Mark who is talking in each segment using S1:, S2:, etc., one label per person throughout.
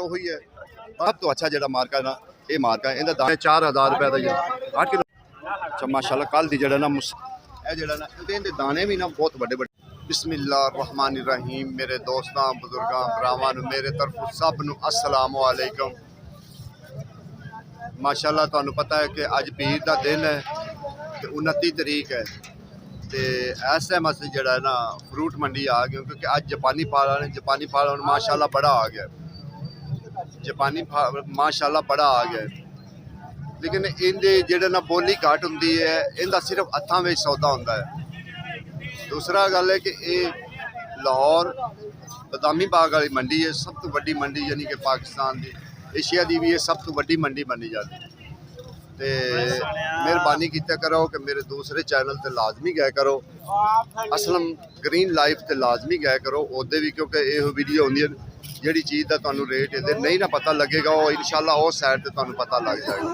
S1: ਉਹੀ ਹੈ। ਸਭ ਤੋਂ ਅੱਛਾ ਜਿਹੜਾ ਮਾਰਕਾ ਨਾ ਇਹ ਮਾਰਕਾ ਇਹਦਾ ਦਾਣੇ 4000 रुपए ਦਾ ਹੀ 8 किलो। अच्छा माशाल्लाह कल दी जड़ा ना ਇਹ ਜਿਹੜਾ ਨਾ ਇਹਦੇ ਦਾਣੇ ਵੀ ਨਾ ਬਹੁਤ ਵੱਡੇ ਵੱਡੇ। बिस्मिल्लाहिर्रहमानिर्रहीम मेरे दोस्तों बुजुर्गों भरावां मेरे तरफों सब नूं अस्सलाम वालेकुम। माशाल्लाह तुहानूं पता है कि अज पीर का दिन है तो 29 तरीक है तो इस टाइम अस जड़ा ना फ्रूट मंडी आ गए क्योंकि अज जापानी फल माशाल्लाह बड़ा आ गया। जापानी माशाल्लाह बड़ा आ गया लेकिन इनके जेड़ा ना बोली घट होंदी है इनका सिर्फ हत्थां विच सौदा होंदा है। दूसरा गल है कि ये लाहौर बदामी बाग वाली मंडी है सब तो वड्डी मंडी यानी कि पाकिस्तान की एशिया की भी ये सब तो वड्डी मंडी बनी जाती तो मेहरबानी किया करो कि मेरे दूसरे चैनल ते लाजमी गए करो असलम ग्रीन लाइफ ते लाजमी गए करो उहदे भी क्योंकि ये वीडियो होंदी जिहड़ी चीज़ का तुहानूं रेट इहदे नहीं ना पता लगेगा वो इंशाल्लाह उस साइड ते तुहानूं पता लग जाएगा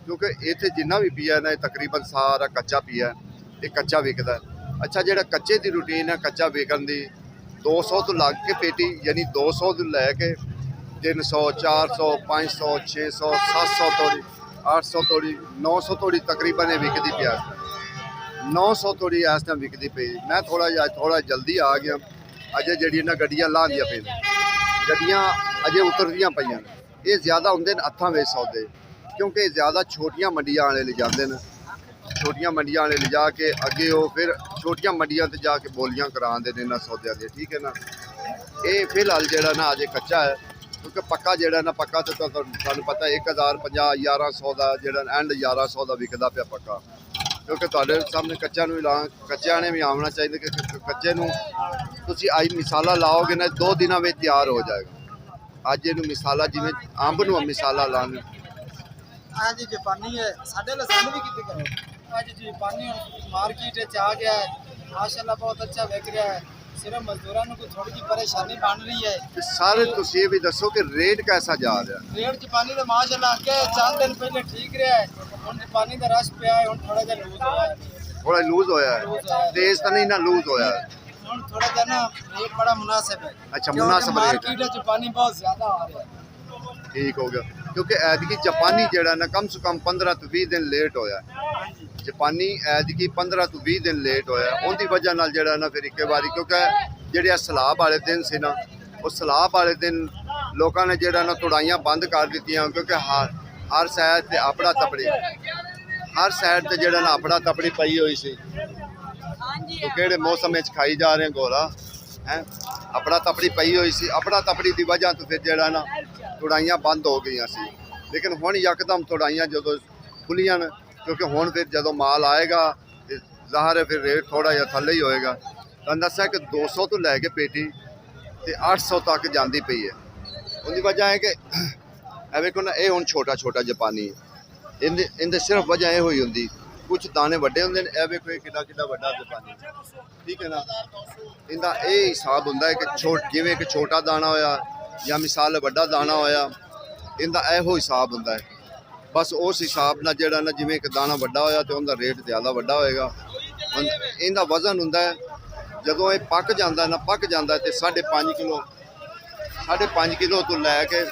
S1: क्योंकि इत्थे जिन्ना भी पिया ना तकरीबन सारा कच्चा पिया ये कच्चा विकदा है। अच्छा जेड़ा कच्चे की रूटीन है कच्चा विकन की 200 तो लग के पेटी यानी 200 तो लैके 300 400 500 600 700 तोड़ी 800 तोड़ी 900 तोड़ी तकरीबन ये विकती पिया 900 तोड़ी इस टाइम विकती पई। मैं थोड़ा जल्दी आ गया अजे जी ना गड्डियां लांदियां पे गड्डियां अजे उतरदियां पईयां ये ज़्यादा होंगे हत्थां विच सौदे क्योंकि ज़्यादा छोटियां मंडियां वाले ले जाते हैं छोटियां मंडियां वाले ले जाके अगे वो फिर छोटियां मंडियां ते जाके बोलियां करांदे ने इन्हां सौदियां दे ठीक है ना। ये फिलहाल जेड़ा ना अजे कच्चा है क्योंकि पक्का जेड़ा ना पक्का तो तुहानूं पता 1050 1100 का जेड़ा एंड 1100 का विकदा पिया पक्का क्योंकि तुहाडे सामने कच्चा कच्चा ने भी आना चाहिए कि कच्चे नूं तुसीं अज मिसाला लाओगे ना 2 दिनों में तैयार हो जाएगा। अज इहनूं मिसाला जिवें अंब नूं मिसाला लाने
S2: आज जापानी है साढ़े लसन भी कितने करो आज जापानी मार्केट आ गया है माशाल्लाह बहुत अच्छा बिक रहा है सिर्फ मजदूरों को थोड़ी जी परेशानी बन रही है।
S1: सारे तुसीं ये भी दसो कि रेट कैसा जा रहा है?
S2: रेट जापानी का माशाल्लाह के 4 दिन पहले ठीक रहा है हुण जापानी का रश पिया है हुण थोड़ा जा लूज होया है
S1: थोड़ा लूज होया है तेज तो नहीं ना लूज होया है
S2: हुण थोड़ा जा ना रेट बड़ा मुनासिब है।
S1: अच्छा मुनासिब रेट
S2: मार्केट जापानी बहुत ज्यादा आ रहा है
S1: ठीक हो गया क्योंकि ऐदकी जापानी जेड़ा ना कम से कम 15 तो 20 दिन लेट होया जापानी ऐदकी 15 तो 20 दिन लेट होया उनकी वजह नाल जेड़ा ना फिर एक बारी क्योंकि जेड़े सलाब वाले दिन से ना उस सलाब वाले दिन लोगों ने जेड़ा ना तुड़ाइयां बंद कर दित्तियां क्योंकि हर साइड ते अपड़ा तपड़ी हर साइड ते जेड़ा ना अपड़ा तपड़ी पई हुई सी तो केड़े मौसम में खाई जा रहे गोला है अपड़ा तपड़ी पई हुई सी अपड़ा तपड़ी की वजह तो फिर जेड़ा ना तुड़ाइयां बंद हो गई सी लेकिन हुण यकदम तुड़ाइयां जो खुलियां क्योंकि हुण फिर जो माल आएगा ज़ाहिर है फिर रेट थोड़ा जिहा थल्ले ही होएगा। तुहानूं दस्सिया कि 200 तो लैके पेटी तो 800 तक जाती पई है उनकी वजह है कि ए वेखो ना ये हुण छोटा छोटा जापानी इनके सिर्फ वजह ये हुई होंदी कुछ दाने वड्डे होंदे ने ए वेखो किड्डा किड्डा वड्डा जापानी ठीक है ना इनका ये हिसाब होंदा है कि जिवें एक छोटा दाना होया या मिसाल वड्डा दाना होया इनका यहो हिसाब होंदा है बस उस हिसाब नाल जेड़ा ना जिवें एक दाना वड्डा होया तो उनका रेट ज़्यादा वड्डा होएगा। इनका वजन होंदा है जदों ये पक जांदा ना पक जांदा ते 5.5 किलो तो लैके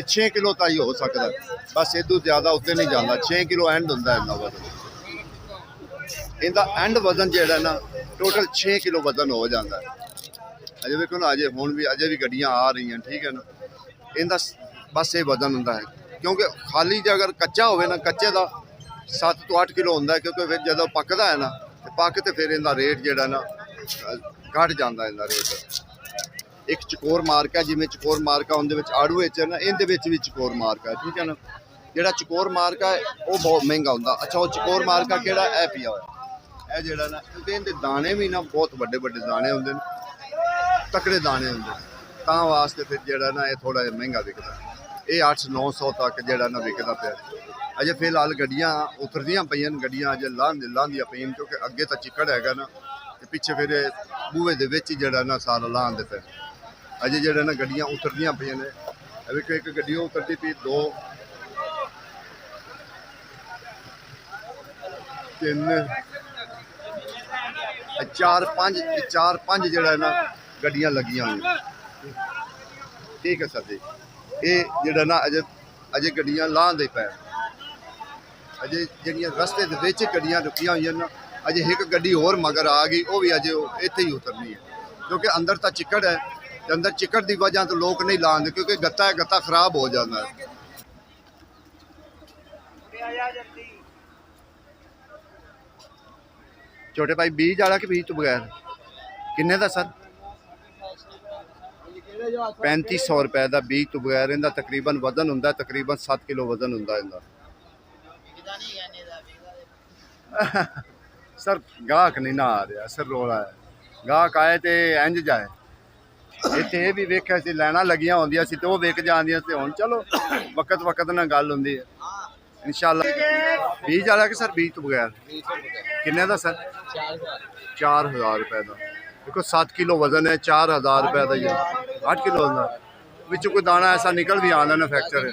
S1: 6 किलो तक ही हो सकता बस इदू ज़्यादा उत्ते नहीं जाता 6 किलो एंड होंदा है इनका वजन इनका एंड वजन जेड़ा ना टोटल 6 किलो वजन हो जाता है। अजे देखो ना अजे हुण भी अजे भी गड्डियां आ रही हैं ठीक है ना इनका बस ये वजन होंदा है क्योंकि खाली जो अगर कच्चा होवे ना कच्चे का 7 तो 8 किलो होंदा है क्योंकि फिर जदों पकदा है ना पक तो फिर इनका रेट जेड़ा ना घट जाता इनका रेट। एक चकोर मार्का जिवें चकोर मार्का उनदे विच आड़ू विच है ना इनदे विच भी चकोर मार्का है ठीक है ना जेड़ा चकोर मार्का है वो बहुत महंगा होंदा। अच्छा वो चकोर मार्का केड़ा है पिया होया जेड़ा ना इनके दाने भी ना बहुत वड्डे वड्डे दाने होंदे ने तकड़े दाने होंदे तां वास्ते फिर जेड़ा ना ये थोड़ा महंगा विकदा ये 800-900 तक जेड़ा ना विकदा पिया। अजे फिलहाल गड्डियां उतरदियां पईयां गड्डियां अजे लांदियां पईयां क्योंकि अगे तो चिकड़ हैगा ना ते पिछे फिर बूहे दे विच जेड़ा ना सारा लांदे पे अजे जेड़ा ना गड्डियां उतरदियां पईयां ने अभी एक गड्डी उतरदी पई 2 3 4 5 जेड़ा ना गड्डियां लगियां हुई ठीक है सर जी। ਇਹ ਜਿਹੜਾ ਨਾ ਅਜੇ ਗੱਡੀਆਂ ਲਾਹੁੰਦੇ ਪਏ, ਅਜੇ ਜਿਹੜੀਆਂ ਰਸਤੇ ਦੇ ਵਿੱਚ ਗੱਡੀਆਂ ਰੁਕੀਆਂ ਹੋਈਆਂ ਨਾ, ਅਜੇ ਇੱਕ ਗੱਡੀ ਹੋਰ ਮਗਰ ਆ ਗਈ, ਉਹ ਵੀ ਅਜੇ ਇੱਥੇ ਹੀ ਉਤਰਨੀ ਹੈ ਕਿਉਂਕਿ ਅੰਦਰ ਤਾਂ ਚਿੱਕੜ ਹੈ ਤੇ ਅੰਦਰ ਚਿੱਕੜ ਦੀ ਵਜ੍ਹਾ ਤੋਂ ਲੋਕ ਨਹੀਂ ਲਾਉਂਦੇ ਕਿਉਂਕਿ ਗੱਤਾ ਹੈ, ਗੱਤਾ ਖਰਾਬ ਹੋ ਜਾਂਦਾ ਹੈ। ਛੋਟੇ ਭਾਈ ਬੀਜ ਵਾਲਾ ਕਿ ਬੀਜ ਤੋਂ ਬਗੈਰ ਕਿੰਨੇ ਦਾ ਸਰ? 3500 ਰੁਪਏ ਦਾ ਬੀਜ ਤੋਂ ਬਗੈਰ। ਇਹਦਾ ਤਕਰੀਬਨ ਵਜ਼ਨ ਹੁੰਦਾ ਤਕਰੀਬਨ 7 ਕਿਲੋ ਵਜ਼ਨ ਹੁੰਦਾ ਇਹਦਾ। ਸਰ ਗਾਹਕ ਨਹੀਂ ਨਾ ਆ ਰਿਹਾ ਸਰ, ਰੋਲਾ ਹੈ। ਗਾਹਕ ਆਏ ਤੇ ਇੰਜ ਜਾਏ। ਇੱਥੇ ਇਹ ਵੀ ਵੇਖਿਆ ਸੀ ਲੈਣਾ ਲੱਗੀਆਂ ਹੁੰਦੀਆਂ ਸੀ ਤੇ ਉਹ ਵਿਕ ਜਾਂਦੀਆਂ ਸੀ। ਹੁਣ ਚਲੋ ਵਕਤ ਨਾਲ ਗੱਲ ਹੁੰਦੀ ਹੈ ਇਨਸ਼ਾਅੱਲਾ। ਬੀਜ ਵਾਲਾ ਕਿ ਸਰ ਬੀਜ ਤੋਂ ਬਗੈਰ ਕਿੰਨੇ ਦਾ ਸਰ? 4000 ਰੁਪਏ ਦਾ। देखो 7 किलो वजन है, 4000 रुपए का ये 8 किलो का विच कोई दाना ऐसा निकल भी आना ना फ्रैक्चर है।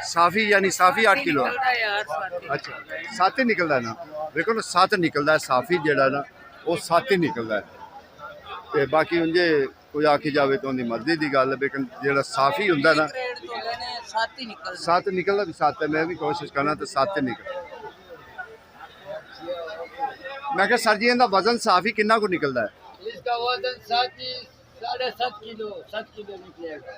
S1: साफी यानी साफी 8 किलो अच्छा 7 ही निकलता है ना। देखो ना 7 निकलता है साफी जेड़ा ना वो 7 ही निकलता है। तो बाकी उंजे कोई आखी जाए तो उनकी मर्जी की गल है, लेकिन जेड़ा साफी होंदा ना 7 निकलता भी 7 है। मैं भी कोशिश करना तो 7 ही निकल। मैं क्या सर जी इनका वजन साफी कितना को निकलता है?
S3: इसका वजन 7.5 किलो 7 किलो निकलेगा।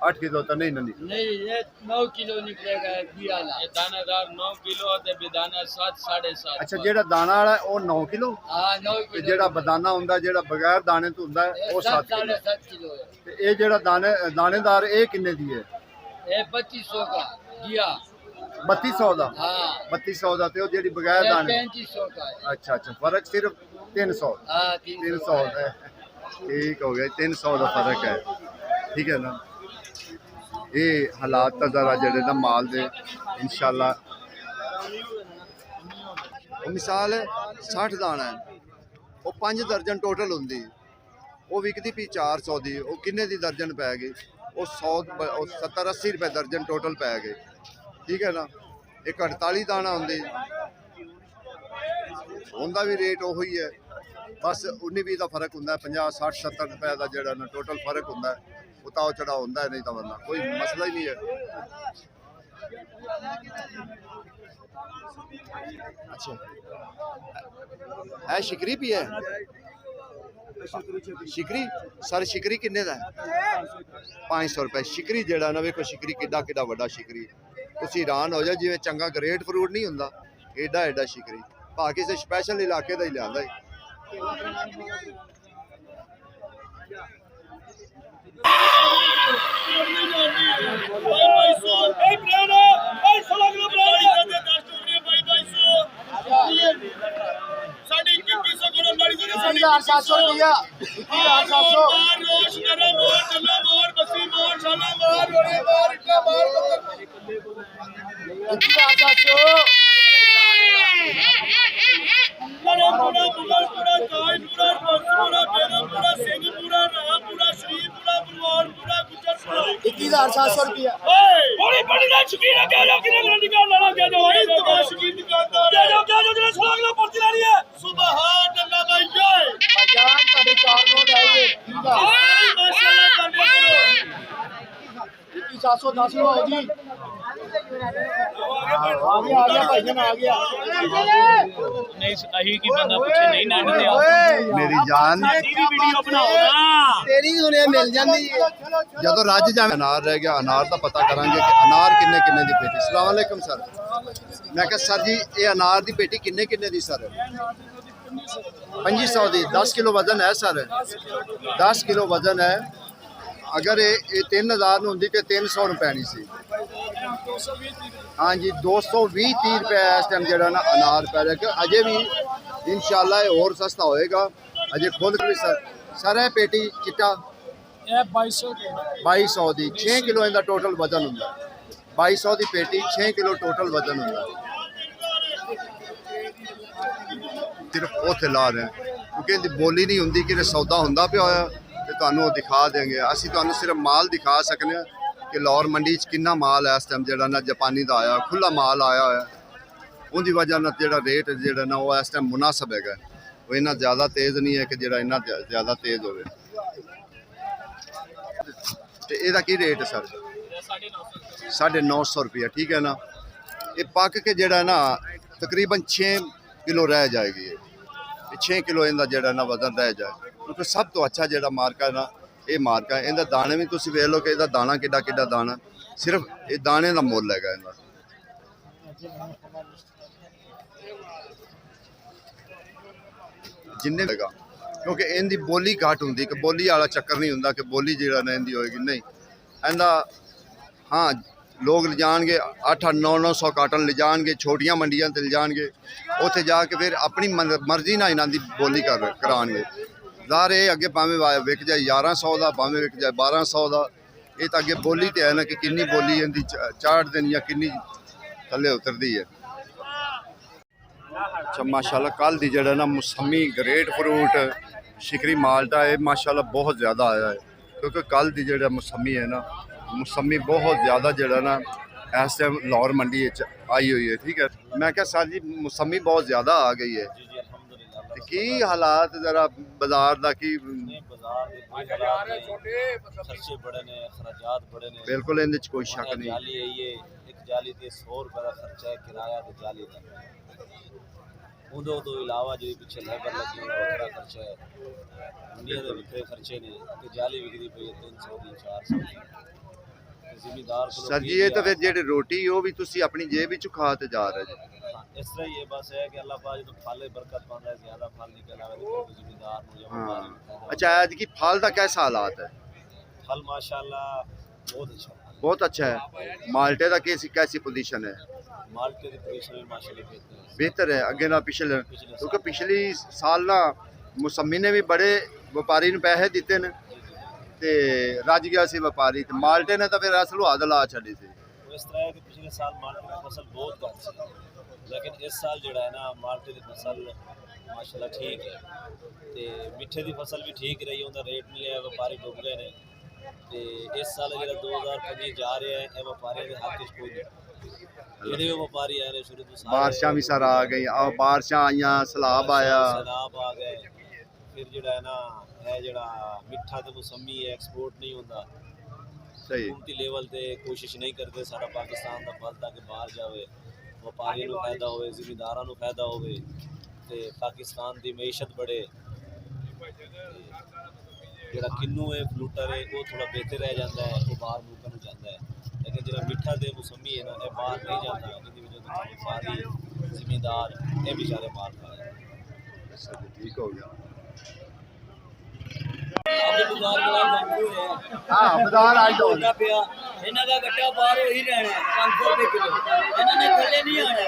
S1: 8 किलो तो नहीं
S3: नहीं ये 9 किलो निकलेगा। ये दानादार 9 किलो और बेदाना 7 7.5।
S1: अच्छा जेड़ा दाना वाला है वो 9 किलो।
S3: हाँ 9
S1: ते
S3: किलो।
S1: जेड़ा बदाना हुंदा जेड़ा बगैर दाने तो हुंदा है वो 7 किलो।
S3: 7.5 किलो है।
S1: ते ये जेड़ा दानेदार ये किन्ने दी है?
S3: ये 2500 का जिया।
S1: 3200 का।
S3: हाँ
S1: 3200 का। ते वो जेड़ी बगैर दाने
S3: 3500 का है।
S1: अच्छा अच्छा फर्क सिर्फ 300।
S3: हाँ
S1: 300 है। ठीक हो गया 300 का फर्क है। ठीक है ना। ये हालात तो जरा जेड़े ना माल दे इंशाल्लाह। मिसाल है 60 दाना है वो 5 दर्जन टोटल होंगी, वो विकती पी 400 की। वो किन्ने दी दर्जन पै गई? वो 70-80 रुपए दर्जन टोटल पै गए। ठीक है ना। एक 48 दाना होंगे उनका भी रेट उ ही है, बस 19-20 का फर्क होंगे। 50-60-70 रुपए का जोड़ा ना टोटल फर्क होंगे। उताव चढ़ाव होंगे नहीं तो वरना कोई मसला ही नहीं है। अच्छा है शिकरी भी है? शिकरी सर शिकरी किन्ने दा है? 500 रुपए शिकरी जेड़ा ना। वेखो शिकरी किड्डा वड्डा शिकरी, तुसीं हैरान हो जाओ जिवें चंगा ग्रेट फ्रूट नहीं हुंदा एडा एडा शिकरी। भा किसे स्पैशल इलाके का ही लिआंदा है। मेरी जान जदों रज जाए अनार रह गया, अनार का पता करांगे कि अनार किन्ने किन्ने दी पेटी। अस्सलाम वालेकुम सर। मैं कहा सर जी ये अनार दी पेटी किन्ने किन्ने दी सर? 2500 दी। 10 किलो वजन है सर? 10 किलो वजन है। अगर ये 3000 होंगी तो 300 रुपए नहीं सी। हाँ जी 220-30 रुपए इस टाइम जो ना अनार पै रहा। अजे भी इंशाल्लाह और सस्ता होएगा। अजे खुद भी सर है पेटी चिट्टा 2200 दी। 6 किलो इनका टोटल वजन होंगे। 2200 की पेटी 6 किलो टोटल वजन होंगे। सिर्फ उत्थे ला रहे हैं क्योंकि इनकी बोली नहीं होंगी कि सौदा होंदा पिया होया ते तुहानूं दिखा देंगे। असीं तुहानूं सिर्फ माल दिखा सकने कि लाहौर मंडी च कितना माल है इस टाइम जो ना जापानी का आया खुला माल आया होया। उनकी वजह ना जो रेट जो ना वो इस टाइम मुनासिब है। वो इन्ना ज़्यादा तेज़ नहीं है कि जो इन्ना ज़्यादा तेज़ हो। ਤੇ ਇਹਦਾ ਕੀ ਰੇਟ ਹੈ ਸਰ? 950 ਰੁਪਏ, ਠੀਕ ਹੈ ਨਾ। ਇਹ ਪੱਕ ਕੇ ਜਿਹੜਾ ਨਾ ਤਕਰੀਬਨ 6 ਕਿਲੋ ਰਹਿ ਜਾਏਗੀ ਇਹ 6 ਕਿਲੋ ਇਹਦਾ ਜਿਹੜਾ ਨਾ ਵਜ਼ਨ ਰਹਿ ਜਾਏ, ਕਿਉਂਕਿ ਸਭ ਤੋਂ ਅੱਛਾ ਜਿਹੜਾ ਮਾਰਕਾ ਹੈ ਨਾ ਇਹ ਮਾਰਕਾ ਹੈ। ਇਹਦਾ ਦਾਣੇ ਵੀ ਤੁਸੀਂ ਵੇਖ ਲਓ ਕਿ ਇਹਦਾ ਦਾਣਾ ਕਿੱਡਾ ਕਿੱਡਾ ਦਾਣਾ, ਸਿਰਫ ਇਹ ਦਾਣੇ ਦਾ ਮੁੱਲ ਹੈਗਾ ਇਹਦਾ। ਜਿੰਨੇ ਹੈਗਾ, ਕਿਉਂਕਿ ਇਹਦੀ ਬੋਲੀ ਘੱਟ ਹੁੰਦੀ, ਕਿ ਬੋਲੀ ਵਾਲਾ ਚੱਕਰ ਨਹੀਂ ਹੁੰਦਾ ਕਿ ਬੋਲੀ ਜਿਹੜਾ ਨਾ ਇਹਦੀ ਹੋਏਗੀ, ਨਹੀਂ ਇਹਦਾ। ਹਾਂ, ਲੋਕ ਲਿਜਾਣਗੇ 8-8, 9-900 ਕਾਟਨ ਲਿਜਾਣਗੇ, ਛੋਟੀਆਂ ਮੰਡੀਆਂ ਤੇ ਲਿਜਾਣਗੇ, ਉੱਥੇ ਜਾ ਕੇ ਫਿਰ ਆਪਣੀ ਮਰਜ਼ੀ ਨਾਲ ਇਹਨਾਂ ਦੀ ਬੋਲੀ ਕਰਾਉਣਗੇ। ਜ਼ਾਹਰ ਇਹ ਅੱਗੇ ਭਾਵੇਂ ਵਿਕ ਜਾਏ 1100 ਦਾ, ਭਾਵੇਂ ਵਿਕ ਜਾਏ 1200 ਦਾ, ਇਹ ਤਾਂ ਅੱਗੇ ਬੋਲੀ ਤੇ ਹੈ ਨਾ ਕਿ ਕਿੰਨੀ ਬੋਲੀ ਇਹਦੀ ਚਾੜ ਦੇਣੀ ਜਾਂ ਕਿੰਨੀ ਥੱਲੇ ਉਤਰਦੀ ਹੈ। ਅੱਛਾ, ਮਾਸ਼ਾਅੱਲਾ ਕੱਲ ਦੀ ਜਿਹੜਾ ਨਾ ਮੌਸਮੀ ਗ੍ਰੇਟ ਫਰੂਟ ਸ਼ਿਕਰੀ ਮਾਲਟਾ ਇਹ ਮਾਸ਼ਾਅੱਲਾ ਬਹੁਤ ਜ਼ਿਆਦਾ ਆਇਆ ਹੈ, ਕਿਉਂਕਿ ਕੱਲ ਦੀ ਜਿਹੜਾ ਮੌਸਮੀ ਹੈ ਨਾ, ਮੌਸਮੀ ਬਹੁਤ ਜ਼ਿਆਦਾ ਜਿਹੜਾ ਨਾ ਇਸ ਟਾਈਮ ਲਾਹੌਰ ਮੰਡੀ ਵਿੱਚ ਆਈ ਹੋਈ ਹੈ। ਠੀਕ ਹੈ, ਮੈਂ ਕਿਹਾ ਸਰ ਜੀ ਮੌਸਮੀ ਬਹੁਤ ਜ਼ਿਆਦਾ ਆ ਗਈ ਹੈ, ਤੇ ਕੀ ਹਾਲਾਤ ਜ਼ਰਾ ਬਾਜ਼ਾਰ ਦਾ ਕੀ?
S4: खर्चे बड़े ने, खराजात बड़े ने,
S1: बिल्कुल ਇਹਦੇ ਚ ਕੋਈ ਸ਼ੱਕ ਨਹੀਂ।
S4: जाली है ये, एक जाली ते 100 रुपए का खर्चा है, किराया ते जाली का। उदों तो इलावा जो पीछे लेबर लगी है वखरा खर्चा है, इंडिया के वखरे खर्चे ने, ते जाली विकदी पई है 300 दी 400 दी। जिम्मेदार
S1: सर जी ये तो फिर जेडी रोटी वो भी तुसी अपनी जेब विच खा ते जा रहे जी।
S4: इस तरह ये बस है कि अल्लाह पाक जो फल बरकत पाता है, ज्यादा फल निकल आवे तो जिम्मेदार हो
S1: हाँ। अच्छा, आज की फल का कैसा हालात है?
S4: फल माशाल्लाह बहुत अच्छा है,
S1: बहुत अच्छा है। माल्टे का कैसी पोजीशन है?
S4: माल्टे की पोजीशन माशाल्लाह
S1: बेहतर है अगे ना पिछले, क्योंकि पिछली साल ना मौसमी ने भी बड़े व्यापारी ने पैसे दिते ने ते रज गया सी व्यापारी, ते माल्टे ने तो फिर असल हाद ला छड़ी सी।
S4: इस तरह है कि पिछले साल माल्टे की फसल बहुत घट सी, लेकिन इस साल जड़ा है ना माल्टे की फसल माशाल्लाह ठीक है, ते मिठे की फसल भी ठीक रही, उनका रेट नहीं है, व्यापारी डुब गए ने। ते इस साल जो 2025 जा रहे हैं, ये व्यापारियों के हाथ च कोई नहीं, जेडे व्यापारी आए ने शुरू तो
S1: बारिशां भी सारा आ गई, आ बारिशां आईयां, सैलाब आया,
S4: सैलाब आ गए, फिर जड़ा है ना है जड़ा मिठा तो मौसमी है, एक्सपोर्ट नहीं होता
S1: सही
S4: हुकूमती लेवल ते कोशिश नहीं करते सारा पाकिस्तान का फल ताकि बाहर जाए, व्यापारियों को फायदा हो, जिमीदारों को फायदा हो, ते पाकिस्तान की मईशत बढ़े। जो किन्नू है फ्लूटर है वो थोड़ा बेहतर रह जाता है, वो बाहर मुल्कों में जाता है, लेकिन जो मिठा तो मौसमी है ना ये बाहर नहीं जाता, जिसकी वजह से व्यापारी जिमीदार ये बेचारे मार खा रहे हैं।
S1: ठीक हो गया।
S2: हाँ बाजार आज तो
S3: ਇਹਨਾਂ ਦਾ ਗੱਟਾ ਬਾਹਰ ਹੀ ਰਹਿਣਾ 500 ਰੁਪਏ ਕਿਲੋ, ਇਹਨਾਂ ਨੇ ਥੱਲੇ ਨਹੀਂ ਆਣਾ।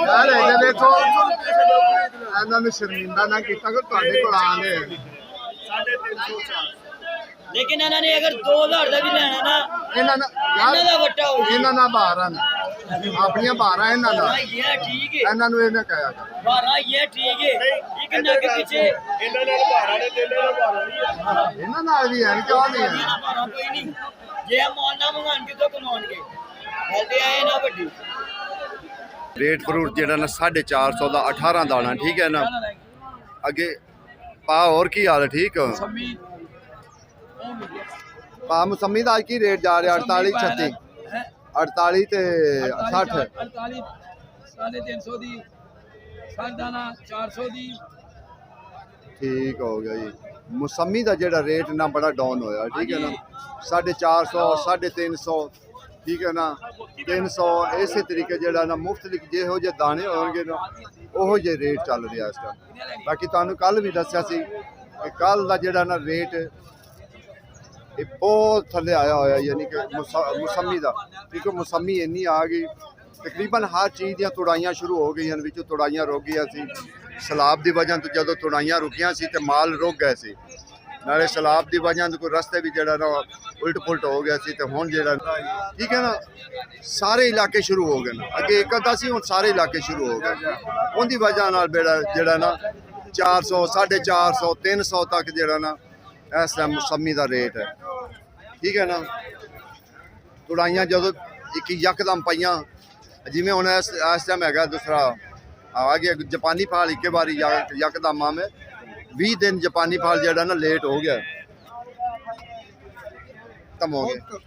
S2: यार ये देखो ਇਹਨਾਂ ਨੂੰ ਸ਼ਰਮਿੰਦਾ ਨਾ ਕੀਤਾ ਕਿ ਤੁਹਾਡੇ ਕੋਲ ਆਣੇ 350
S3: ਲੇਕਿਨ ਇਹਨਾਂ ਨੇ ਅਗਰ 2000 ਦਾ ਵੀ ਲੈਣਾ ਨਾ,
S2: ਇਹਨਾਂ ਦਾ
S3: ਇਹਨਾਂ ਦਾ ਵੱਟਾ ਹੋ
S2: ਇਹਨਾਂ ਨਾਲ 12 ਨੇ ਆਪਣੀਆਂ 12 ਇਹਨਾਂ ਦਾ,
S3: ਇਹ ਠੀਕ ਹੈ,
S2: ਇਹਨਾਂ ਨੂੰ ਇਹਨੇ ਕਹਿਆ
S3: 12 ਇਹ ਠੀਕ ਹੈ। ਇੱਕ ਨੱਕ ਪਿੱਛੇ
S2: ਇਹਨਾਂ ਨਾਲ 12 ਨੇ ਤੇ ਇਹਨਾਂ ਨਾਲ ਵੀ ਹੈ ਕਿਉਂ ਨਹੀਂ ਹੈ?
S3: 12 ਕੋਈ ਨਹੀਂ, ਜੇ ਮਾਲ ਨਾ ਮੰਗਾਣ ਕਿਤੋਂ ਕਮਾਉਣਗੇ, ਗੱਲ ਤੇ ਆਏ ਨਾ ਵੱਡੀ।
S1: रेट फ्रूट जेड़ा ना 450 का 18 दाना, ठीक है ना। अगे पा और की हाल है? ठीक पा मौसमी का की रेट जा रहा? 48 36 48 ते 60
S3: 48 350 दी, 60 दाना 400 दी।
S1: ठीक हो गया जी। मौसमी का जेड़ा रेट ना बड़ा डाउन होया, ठीक है ना। 450 350, ठीक है ना, 300 इसे तरीके जेड़ा ना मुफ्तलिफ जिहो जे दाने होणगे ना ओहो जे रेट चल रहा इस टाइम। बाकी तुहानू कल भी दस्सिया सी कि कल दा जेड़ा ना रेट ये बहुत थल्ले आया होया, यानी कि मौसमी दा, क्योंकि मौसमी इन्नी आ गई तकरीबन हर चीज़ दी तुड़ाइयां शुरू हो गई, विचों तुड़ाइयां रुक गई सी सैलाब की वजह तो। जदों तुड़ाइयां रुकियां सी ते माल रुक गए सी, नाले सैलाब की वजह तो कोई रस्ते भी जरा ना उल्ट पुलट हो गया सी, तो हुण जरा ठीक है ना सारे इलाके शुरू हो गए ना। अगे एक अद्धा सी, हुण सारे इलाके शुरू हो गए, उनकी वजह नाल बेड़ा जरा ना 400 450 300 तक जरा ना इस टाइम मौसमी का रेट है, ठीक है ना। तुड़ाइयां जो एक यकदम पाइयां, जिमें हुण इस टाइम है दूसरा आ गया जापानी फल, एक बारी यकदम में 20 दिन जापानी फल जड़ा ना लेट हो गया। ਖਤਮ ਹੋ ਗਏ।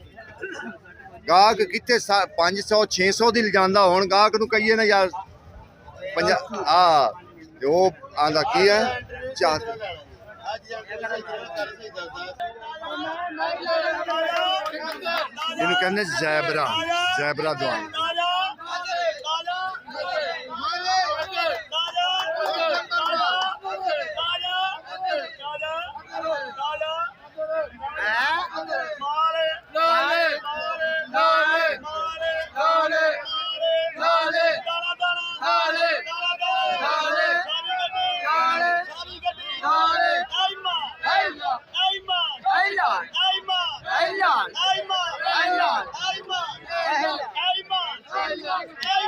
S1: ਗਾਹਕ ਕਿੱਥੇ 500 600 ਦੀ ਲਿਜਾਂਦਾ, ਹੁਣ ਗਾਹਕ ਨੂੰ ਕਹੀਏ ਨਾ ਯਾਰ 50 ਆ ਤੇ ਉਹ ਆਂਦਾ ਕੀ ਹੈ ਇਹਨੂੰ ਕਹਿੰਦੇ ਜ਼ੈਬਰਾ ਦਵਾਨ।
S2: Ayman